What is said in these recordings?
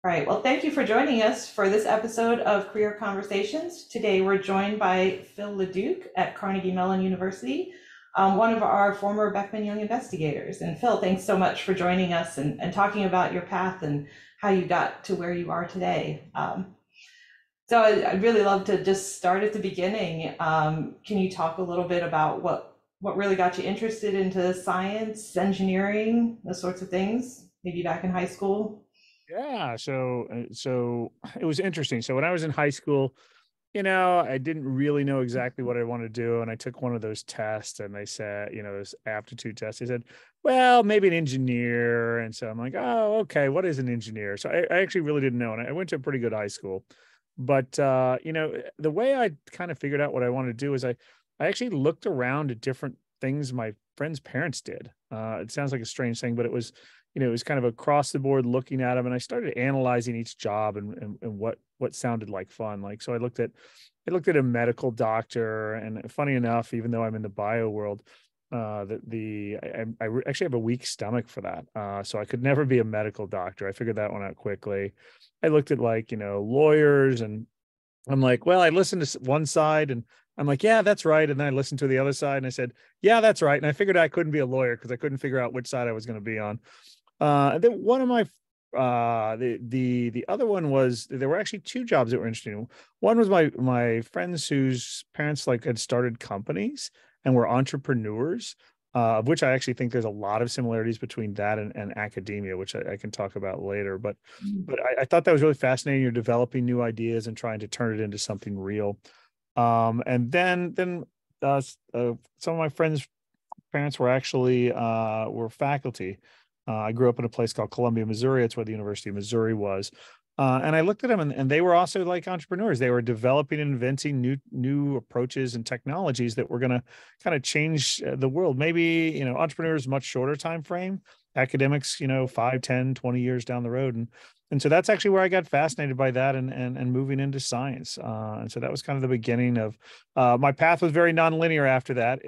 All right. Well, thank you for joining us for this episode of Career Conversations. Today, we're joined by Phil LeDuc at Carnegie Mellon University, one of our former Beckman Young investigators. And Phil, thanks so much for joining us and talking about your path and how you got to where you are today. So I'd really love to just start at the beginning. Can you talk a little bit about what really got you interested into science, engineering, those sorts of things, maybe back in high school? Yeah, so it was interesting. So when I was in high school, I didn't really know exactly what I wanted to do, and I took one of those tests, and they said, those aptitude tests. They said, well, maybe an engineer, and so I'm like, oh, okay, what is an engineer? So I actually really didn't know, and I went to a pretty good high school, but the way I kind of figured out what I wanted to do is I actually looked around at different things my friends' parents did. It sounds like a strange thing, but it was kind of across the board looking at them, and I started analyzing each job and what sounded like fun. Like, so I looked at a medical doctor, and funny enough, even though I'm in the bio world, actually have a weak stomach for that. So I could never be a medical doctor. I figured that one out quickly. I looked at lawyers, and I'm like, well, I listened to one side, and I'm like, yeah, that's right. And then I listened to the other side, and I said, yeah, that's right. And I figured I couldn't be a lawyer because I couldn't figure out which side I was going to be on. And then one of my the other one was there were actually two jobs that were interesting. One was my friends whose parents had started companies and were entrepreneurs, of which I actually think there's a lot of similarities between that and academia, which I can talk about later. But I thought that was really fascinating. You're developing new ideas and trying to turn it into something real. And then some of my friends' parents were actually were faculty. I grew up in a place called Columbia, Missouri. It's where the University of Missouri was. And I looked at them, and they were also like entrepreneurs. They were developing and inventing new approaches and technologies that were going to kind of change the world. Maybe, entrepreneurs much shorter time frame, academics, 5, 10, 20 years down the road. And so that's actually where I got fascinated by that and moving into science. And so that was kind of the beginning of my path was very nonlinear after that.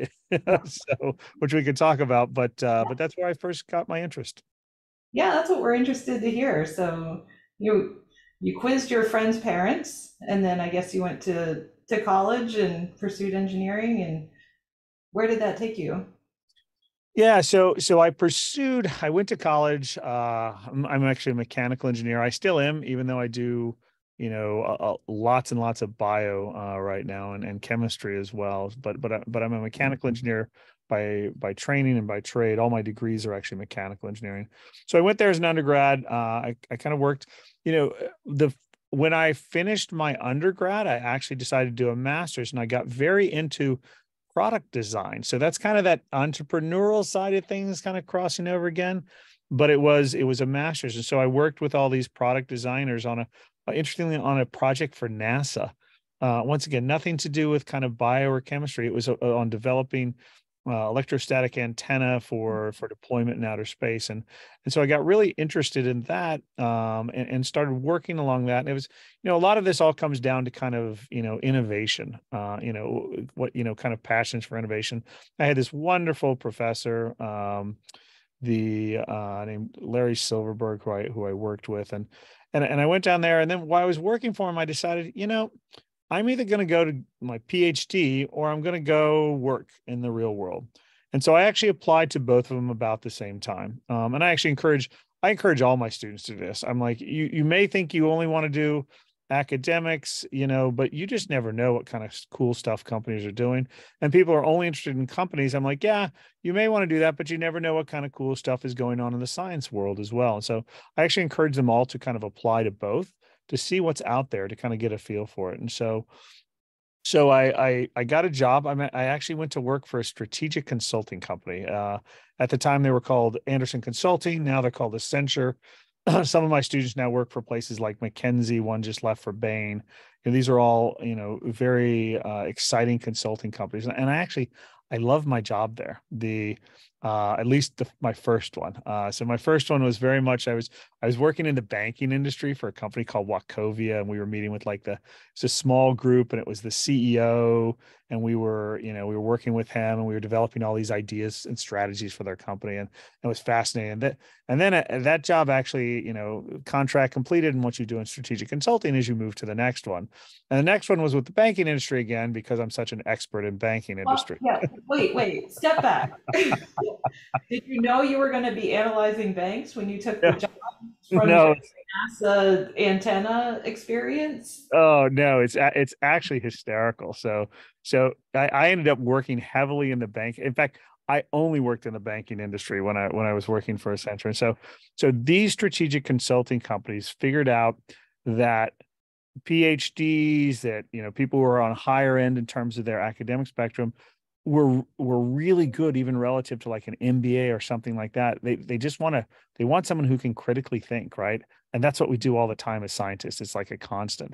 So which we could talk about, but that's where I first got my interest. Yeah, that's what we're interested to hear. So you quizzed your friend's parents, and then I guess you went to college and pursued engineering. And where did that take you? Yeah, so I went to college. I'm actually a mechanical engineer. I still am, even though I do, lots and lots of bio right now and chemistry as well. But I'm a mechanical engineer by training and by trade. All my degrees are actually mechanical engineering. So I went there as an undergrad. I kind of worked, the when I finished my undergrad, I actually decided to do a master's, and I got very into product design. So that's kind of that entrepreneurial side of things kind of crossing over again. But it was a master's. And so I worked with all these product designers interestingly, on a project for NASA. Once again, nothing to do with kind of bio or chemistry. It was on developing electrostatic antenna for deployment in outer space, and so I got really interested in that, and started working along that. And it was, a lot of this all comes down to kind of innovation, what kind of passions for innovation. I had this wonderful professor, the named Larry Silverberg, who I worked with, and I went down there, and then while I was working for him, I decided, I'm either going to go to my PhD or I'm going to go work in the real world. And so I actually applied to both of them about the same time. And I encourage all my students to do this. I'm like, you may think you only want to do academics, but you just never know what kind of cool stuff companies are doing. And people are only interested in companies. I'm like, yeah, you may want to do that, but you never know what kind of cool stuff is going on in the science world as well. And so I actually encourage them all to kind of apply to both to see what's out there to kind of get a feel for it. And so I got a job. I actually went to work for a strategic consulting company. At the time, they were called Anderson Consulting. Now they're called Accenture. Some of my students now work for places like McKinsey. One just left for Bain. These are all very exciting consulting companies, and I love my job there. at least my first one. So my first one was very much I was working in the banking industry for a company called Wachovia, and we were meeting with it's a small group, and it was the CEO, and we were working with him, and we were developing all these ideas and strategies for their company, and it was fascinating. And then that job actually, contract completed, and what you do in strategic consulting is you move to the next one, and the next one was with the banking industry again because I'm such an expert in banking Well, industry. yeah, wait, step back. Did you know you were going to be analyzing banks when you took the job from No, your NASA antenna experience? oh no, it's actually hysterical. So I ended up working heavily in the bank. In fact, I only worked in the banking industry when I was working for Accenture. And so these strategic consulting companies figured out that PhDs, that people who are on higher end in terms of their academic spectrum were really good, even relative to like an MBA or something like that. They just they want someone who can critically think, right? And that's what we do all the time as scientists. It's like a constant.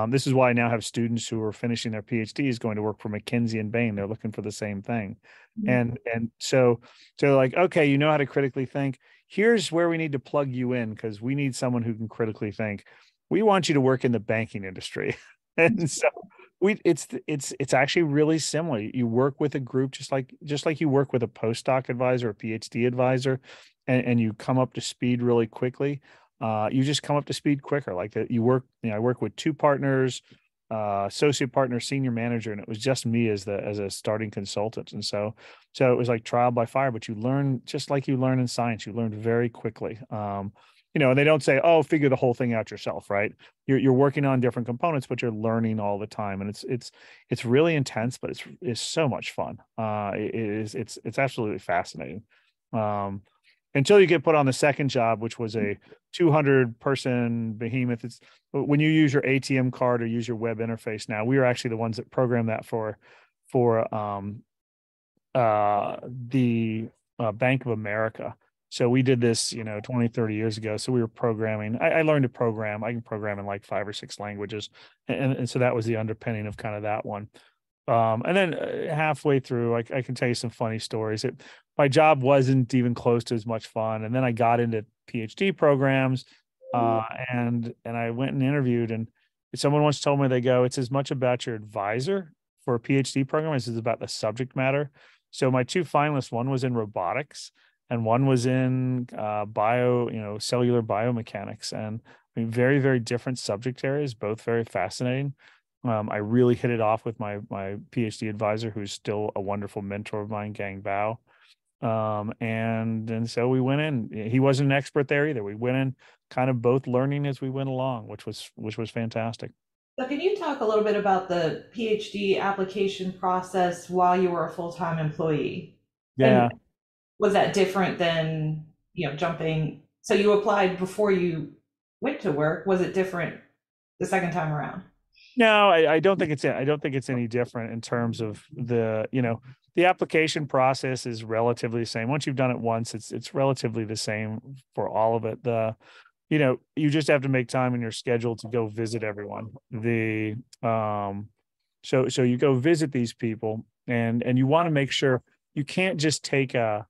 This is why I now have students who are finishing their PhDs going to work for McKinsey and Bain. They're looking for the same thing. And so they're like, okay, you know how to critically think. Here's where we need to plug you in because we need someone who can critically think. We want you to work in the banking industry. And so it's actually really similar. You work with a group just like you work with a postdoc advisor, a PhD advisor, and you come up to speed really quickly. You just come up to speed quicker. Like that, I work with two partners, associate partner, senior manager, and it was just me as a starting consultant. And so it was like trial by fire, but you learn just like you learn in science. You learn very quickly. And they don't say, "Oh, figure the whole thing out yourself," right? You're working on different components, but you're learning all the time, and it's really intense, but it's so much fun. It's absolutely fascinating. Um, until you get put on the second job, which was a 200 person behemoth. It's when you use your ATM card or use your web interface. Now we were actually the ones that programmed that for the Bank of America. So we did this, 20, 30 years ago. So we were programming. I learned to program. I can program in like 5 or 6 languages. And so that was the underpinning of kind of that one. And then halfway through, I can tell you some funny stories. My job wasn't even close to as much fun. And then I got into PhD programs, and I went and interviewed. And someone once told me, they go, "It's as much about your advisor for a PhD program as it is about the subject matter." So my two finalists, one was in robotics, and one was in cellular biomechanics, and I mean, very, very different subject areas, both very fascinating. I really hit it off with my PhD advisor, who's still a wonderful mentor of mine, Gang Bao. And so we went in. He wasn't an expert there either. We went in kind of both learning as we went along, which was fantastic. So can you talk a little bit about the PhD application process while you were a full-time employee? Yeah. And was that different than, jumping? So you applied before you went to work. Was it different the second time around? No, I don't think it's any different in terms of the application process is relatively the same. Once you've done it once, it's relatively the same for all of it. You just have to make time in your schedule to go visit everyone. So you go visit these people, and you want to make sure you can't just take a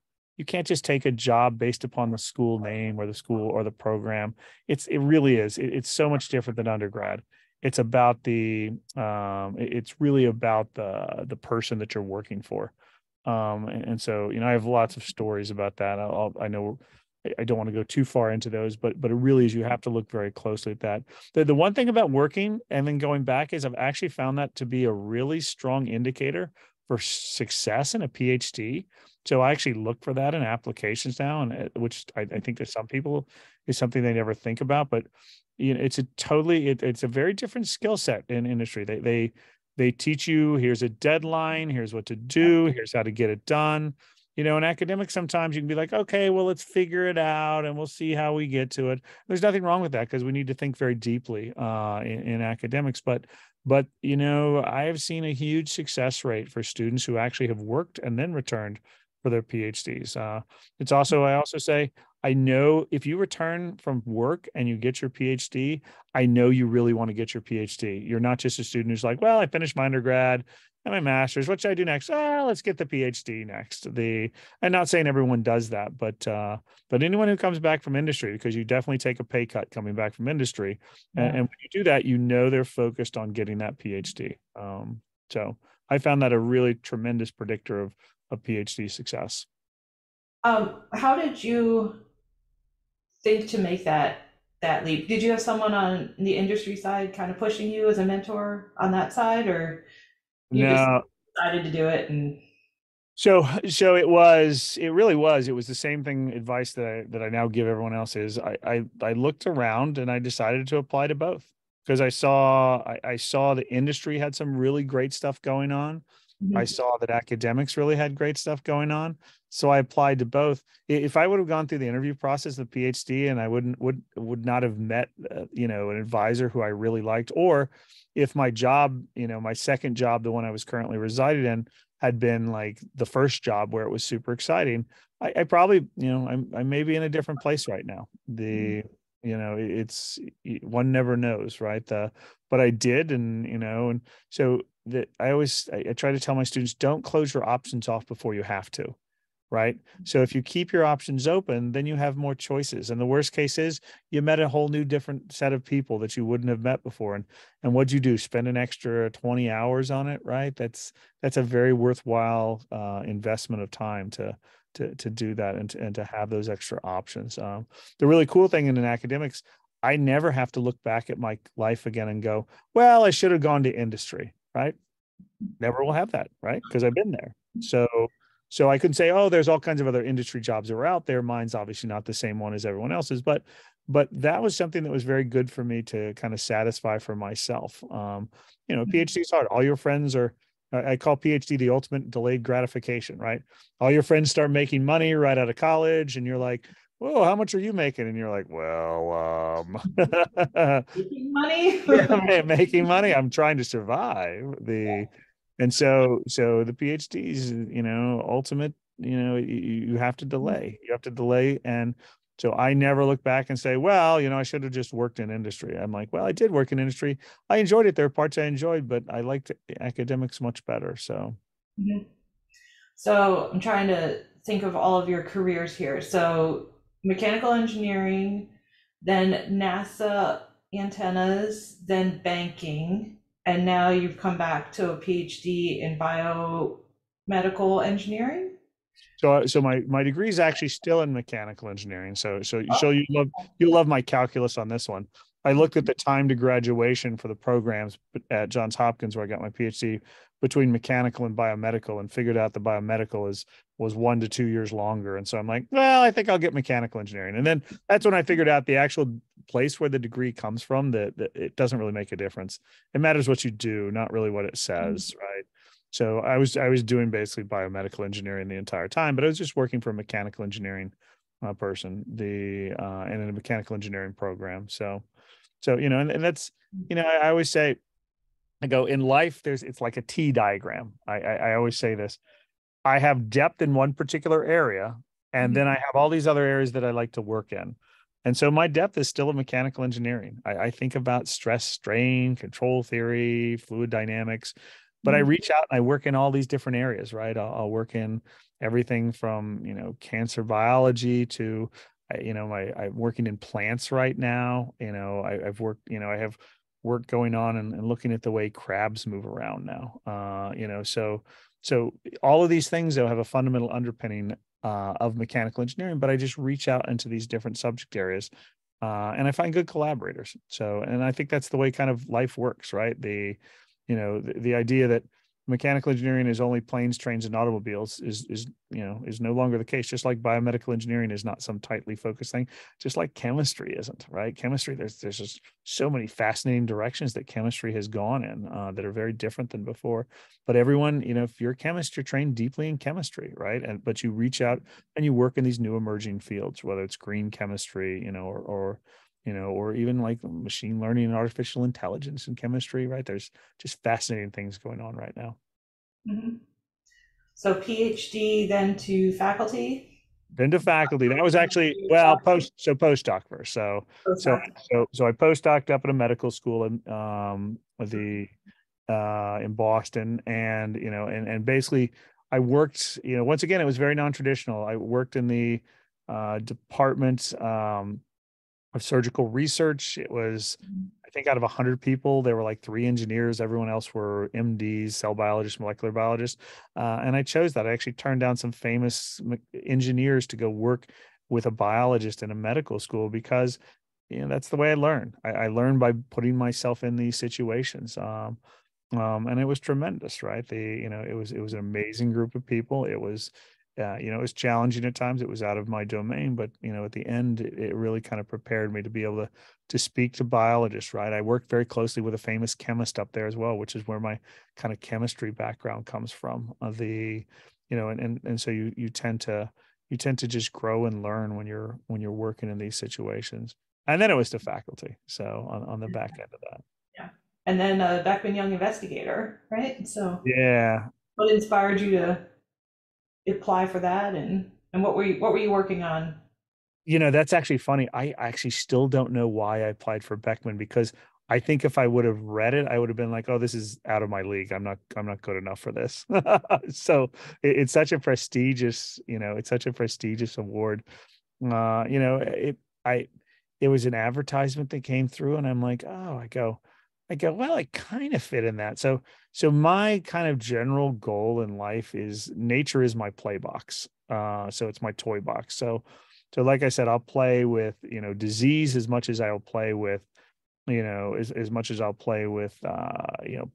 job based upon the school name or the school or the program. It really is. It's so much different than undergrad. It's about it's really about the person that you're working for. And so, I have lots of stories about that. I know I don't want to go too far into those, but it really is, you have to look very closely at that. The one thing about working and then going back is I've actually found that to be a really strong indicator for success in a PhD. So I actually look for that in applications now, and which I think to some people is something they never think about. But it's a very different skill set in industry. They teach you, here's a deadline, here's what to do, here's how to get it done. In academics, sometimes you can be like, okay, well, let's figure it out and we'll see how we get to it. There's nothing wrong with that because we need to think very deeply in academics. But I have seen a huge success rate for students who actually have worked and then returned for their PhDs. It's also, I also say, I know if you return from work and you get your PhD, I know you really want to get your PhD. You're not just a student who's like, well, I finished my undergrad and my master's. What should I do next? Ah, let's get the PhD next. I'm not saying everyone does that, but anyone who comes back from industry, because you definitely take a pay cut coming back from industry, and Yeah. when you do that, you know they're focused on getting that PhD. So I found that a really tremendous predictor of PhD success. How did you think to make that leap? Did you have someone on the industry side kind of pushing you as a mentor on that side, or you just No, decided to do it and so it really was the same thing advice that I now give everyone else is I looked around and I decided to apply to both because I saw the industry had some really great stuff going on. I Mhm. saw that academics really had great stuff going on. So I applied to both. If I would have gone through the interview process of PhD and I would not have met an advisor who I really liked, or if my job, my second job, the one I was currently resided in, had been like the first job where it was super exciting, I probably, I may be in a different place right now. It's one never knows, right? But I did, and so that I try to tell my students, don't close your options off before you have to, right? So if you keep your options open, then you have more choices. And the worst case is you met a whole new different set of people that you wouldn't have met before. And what'd you do? Spend an extra 20 hours on it, right? That's a very worthwhile investment of time to do that and to have those extra options. The really cool thing in academics, I never have to look back at my life again and go, well, I should have gone to industry, right? Never will have that, right? Because I've been there. So I couldn't say, oh, there's all kinds of other industry jobs that were out there. Mine's obviously not the same one as everyone else's, but that was something that was very good for me to kind of satisfy for myself. PhD is hard. All your friends are, I call PhD the ultimate delayed gratification, right? All your friends start making money right out of college, and you're like, whoa, how much are you making? And you're like, well, making money. yeah, making money. I'm trying to survive. And so the PhDs, ultimate, you have to delay. You have to delay. And so I never look back and say, well, I should have just worked in industry. I'm like, well, I did work in industry. I enjoyed it. There are parts I enjoyed, but I liked academics much better. So Mhm. So I'm trying to think of all of your careers here. So mechanical engineering, then NASA antennas, then banking, and now you've come back to a PhD in biomedical engineering. so my degree is actually still in mechanical engineering. So you'll love my calculus on this one. I looked at the time to graduation for the programs at Johns Hopkins where I got my PhD between mechanical and biomedical, and figured out the biomedical was 1 to 2 years longer. And so I'm like, well, I think I'll get mechanical engineering. And then that's when I figured out the actual place where the degree comes from, that it doesn't really make a difference. It matters what you do, not really what it says, right? So I was doing basically biomedical engineering the entire time, but I was just working for a mechanical engineering person, and in a mechanical engineering program. So and that's I always say, I go, in life it's like a T diagram. I always say this. I have depth in one particular area, and then I have all these other areas that I like to work in. And so my depth is still in mechanical engineering. I think about stress, strain, control theory, fluid dynamics, but I reach out and I work in all these different areas, right? I'll work in everything from, cancer biology to, I'm working in plants right now. I've worked, I have work going on and looking at the way crabs move around now. So all of these things, though, have a fundamental underpinning of mechanical engineering, but I just reach out into these different subject areas, and I find good collaborators. And I think that's the way kind of life works, right? The idea that mechanical engineering is only planes, trains, and automobiles is no longer the case. Just like biomedical engineering is not some tightly focused thing, just like chemistry isn't, right? Chemistry, there's just so many fascinating directions that chemistry has gone in that are very different than before. But everyone, if you're a chemist, you're trained deeply in chemistry, right? But you reach out and you work in these new emerging fields, whether it's green chemistry, or even like machine learning and artificial intelligence and chemistry, right? There's just fascinating things going on right now. Mhm. So PhD, then to faculty. Then to faculty. That was Then actually, to well, doctor, postdoc first. postdoc. So I postdoced up at a medical school in with the in Boston, and and basically I worked, once again it was very non-traditional. I worked in the department of surgical research. It was, I think, out of 100 people, there were like 3 engineers. Everyone else were MDs, cell biologists, molecular biologists. And I chose that. I actually turned down some famous engineers to go work with a biologist in a medical school because, that's the way I learn. I learn by putting myself in these situations. And it was tremendous, right? It was an amazing group of people. It was, it was challenging at times. It was out of my domain, but at the end, it really kind of prepared me to be able to speak to biologists, right? I worked very closely with a famous chemist up there as well, which is where my kind of chemistry background comes from. And so you tend to just grow and learn when you're working in these situations. And then it was to faculty, so on the back end of that. Yeah. And then a Beckman Young investigator, right? So Yeah, what inspired you to apply for that, and what were you working on? That's actually funny. I actually still don't know why I applied for Beckman, because I think if I would have read it, I would have been like, "Oh, this is out of my league. I'm not good enough for this." So it's such a prestigious, it's such a prestigious award. Uh, you know, it I it was an advertisement that came through, and I'm like, "Oh," I go, well, I kind of fit in that. So my kind of general goal in life is nature is my play box. So it's my toy box. So like I said, I'll play with, disease as much as I'll play with, as much as I'll play with,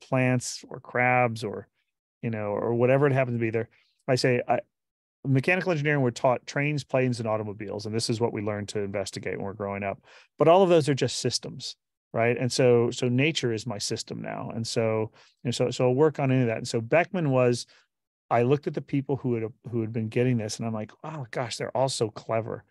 plants or crabs or, or whatever it happens to be there. I say, mechanical engineering, we're taught trains, planes, and automobiles, and this is what we learned to investigate when we're growing up. But all of those are just systems, right? And so nature is my system now, and so I'll work on any of that. And so Beckman was, I looked at the people who had been getting this, and I'm like, oh gosh, they're all so clever.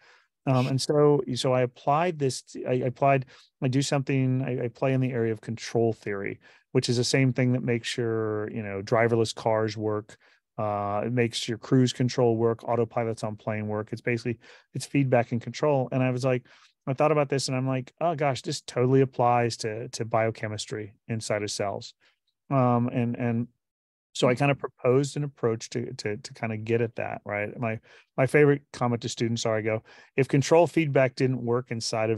And so I applied this. I applied. I do something. I play in the area of control theory, which is the same thing that makes your driverless cars work. It makes your cruise control work, autopilots on plane work. It's feedback and control. And I was like, I thought about this, and I'm like, oh gosh, this totally applies to biochemistry inside of cells. And so I kind of proposed an approach to kind of get at that, right? My favorite comment to students are, I go, if control feedback didn't work inside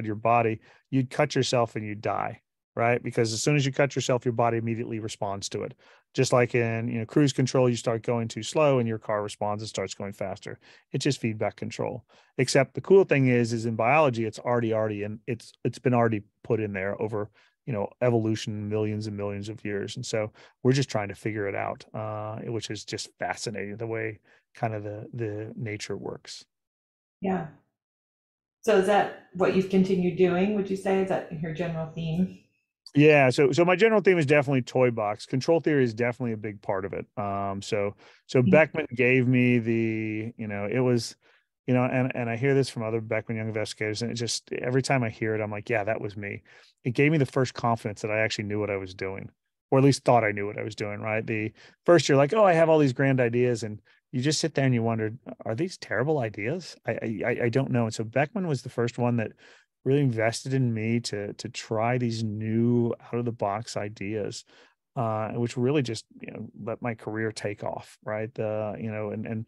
your body, you'd cut yourself and you'd die, right? Because as soon as you cut yourself, your body immediately responds to it. Just like in cruise control, you start going too slow and your car responds and starts going faster. It's just feedback control. Except the cool thing is in biology, it's already and it's been already put in there over evolution, millions and millions of years. And so we're just trying to figure it out, which is just fascinating the way kind of the nature works. Yeah. So is that what you've continued doing? Would you say is that your general theme? Yeah, so my general theme is definitely toy box. Control theory is definitely a big part of it. So Beckman gave me it was, and I hear this from other Beckman Young investigators, and it just every time I hear it, I'm like, yeah, that was me. It gave me the first confidence that I actually knew what I was doing, or at least thought I knew what I was doing, right? The first you're like, oh, I have all these grand ideas, and you just sit there and you wonder, are these terrible ideas? I don't know. And so Beckman was the first one that really invested in me to try these new out of the box ideas, which really just let my career take off, right? And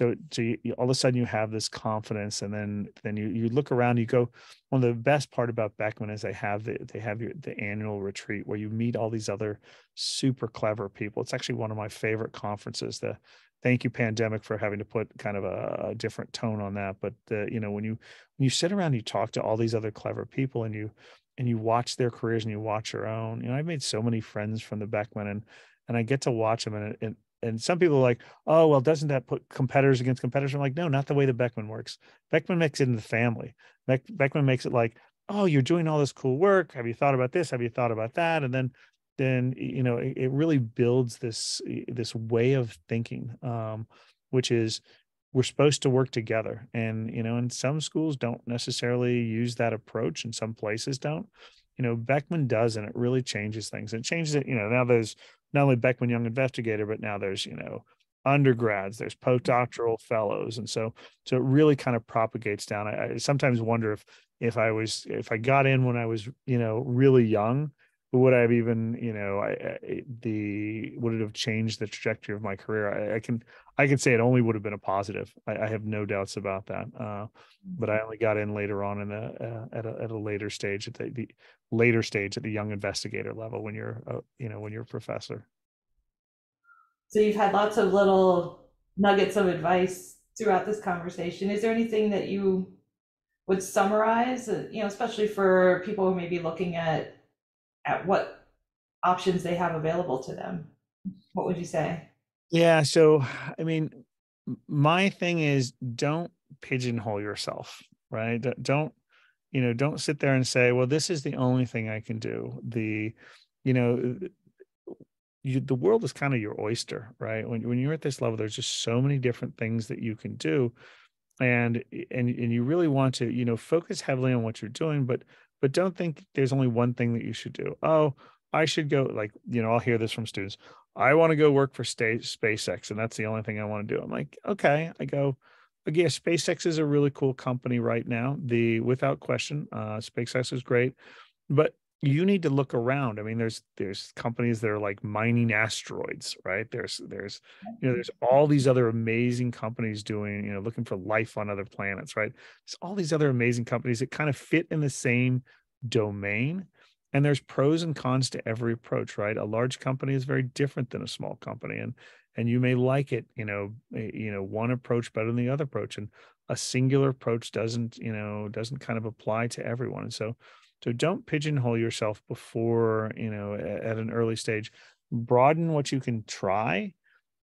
all of a sudden you have this confidence, and then you look around, you go. One of the best part about Beckman is the annual retreat where you meet all these other super clever people. It's actually one of my favorite conferences. Thank you, pandemic, for having to put kind of a different tone on that. But when you sit around, you talk to all these other clever people, and you watch their careers and you watch your own. I've made so many friends from the Beckman, and I get to watch them, and some people are like, oh, well, doesn't that put competitors against competitors? I'm like, no, not the way the Beckman works. Beckman makes it in the family. Beckman makes it like, oh, you're doing all this cool work. Have you thought about this? Have you thought about that? And then it really builds this way of thinking, which is we're supposed to work together. And some schools don't necessarily use that approach, and some places don't. Beckman does, and it really changes things. It changes it. Now there's not only Beckman Young Investigator, but now there's undergrads, there's postdoctoral fellows, and so it really kind of propagates down. I sometimes wonder if I got in when I was really young, would I have even would it have changed the trajectory of my career? I can say it only would have been a positive. I have no doubts about that. But I only got in later on in at a later stage, at the later stage at the young investigator level, when you're when you're a professor. So you've had lots of little nuggets of advice throughout this conversation. Is there anything that you would summarize, especially for people who may be looking at what options they have available to them? What would you say? Yeah, so I mean, my thing is, don't pigeonhole yourself, right? Don't sit there and say, well, this is the only thing I can do. You know, the world is kind of your oyster, right? When you're at this level, there's just so many different things that you can do, and you really want to focus heavily on what you're doing, but don't think there's only one thing that you should do. Oh, I should go, like, I'll hear this from students. I want to go work for SpaceX, and that's the only thing I want to do. I'm like, okay. I go, again, SpaceX is a really cool company right now, the without question. SpaceX is great, but you need to look around. I mean, there's companies that are like mining asteroids, right? There's all these other amazing companies doing, looking for life on other planets, right? There's all these other amazing companies that kind of fit in the same domain. And there's pros and cons to every approach, right? A large company is very different than a small company. And you may like it, one approach better than the other approach. And a singular approach doesn't kind of apply to everyone. And so don't pigeonhole yourself before, at an early stage. Broaden what you can try,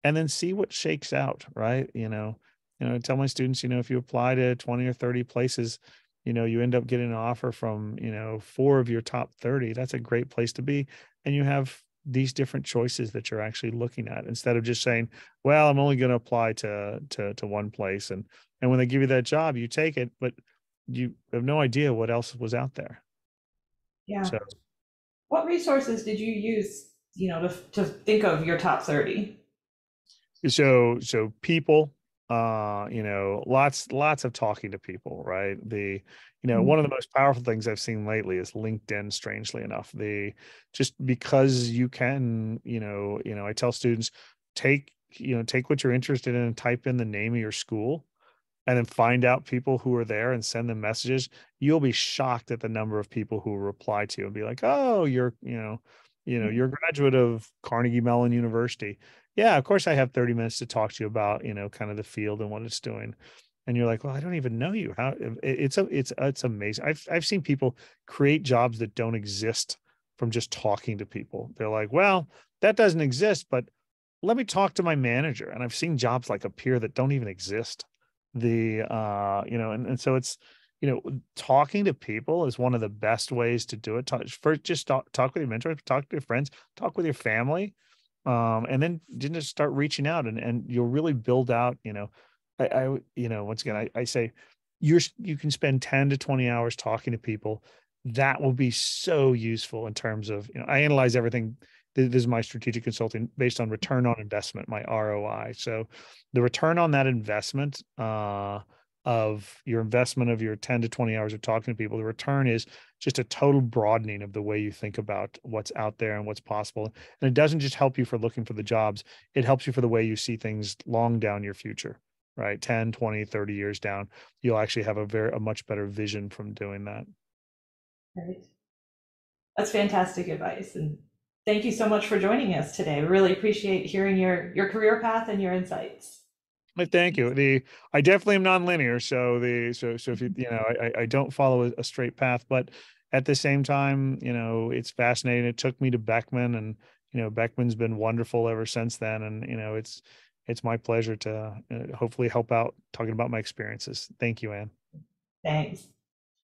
and then see what shakes out, right? I tell my students, if you apply to 20 or 30 places, you end up getting an offer from, 4 of your top 30. That's a great place to be. And you have these different choices that you're actually looking at, instead of just saying, well, I'm only going to apply to one place. And when they give you that job, you take it, but you have no idea what else was out there. Yeah. So, What resources did you use, to think of your top 30? so people, lots of talking to people, right? One of the most powerful things I've seen lately is LinkedIn, strangely enough. Just because you can, I tell students, take what you're interested in and type in the name of your school, and then find out people who are there and send them messages. You'll be shocked at the number of people who will reply to you and be like, oh, you're a graduate of Carnegie Mellon University. Yeah, of course I have 30 minutes to talk to you about, kind of the field and what it's doing. And you're like, well, I don't even know you. How it's amazing. I've seen people create jobs that don't exist from just talking to people. They're like, well, that doesn't exist, but let me talk to my manager. And I've seen jobs like appear that don't even exist. And so it's, talking to people is one of the best ways to do it. First, just talk with your mentors, talk to your friends, talk with your family, and then just start reaching out, and you'll really build out. Once again, I say you can spend 10 to 20 hours talking to people. That will be so useful in terms of, I analyze everything. This is my strategic consulting based on return on investment, my ROI. So the return on that investment, of your investment of your 10 to 20 hours of talking to people, the return is just a total broadening of the way you think about what's out there and what's possible. And it doesn't just help you for looking for the jobs, it helps you for the way you see things long down your future, right? 10, 20, 30 years down, you'll actually have a much better vision from doing that. Right. That's fantastic advice. And thank you so much for joining us today. We really appreciate hearing your career path and your insights. But thank you. I definitely am nonlinear. So if I don't follow a straight path, but at the same time, it's fascinating. It took me to Beckman, and Beckman's been wonderful ever since then. And it's my pleasure to hopefully help out talking about my experiences. Thank you, Anne. Thanks.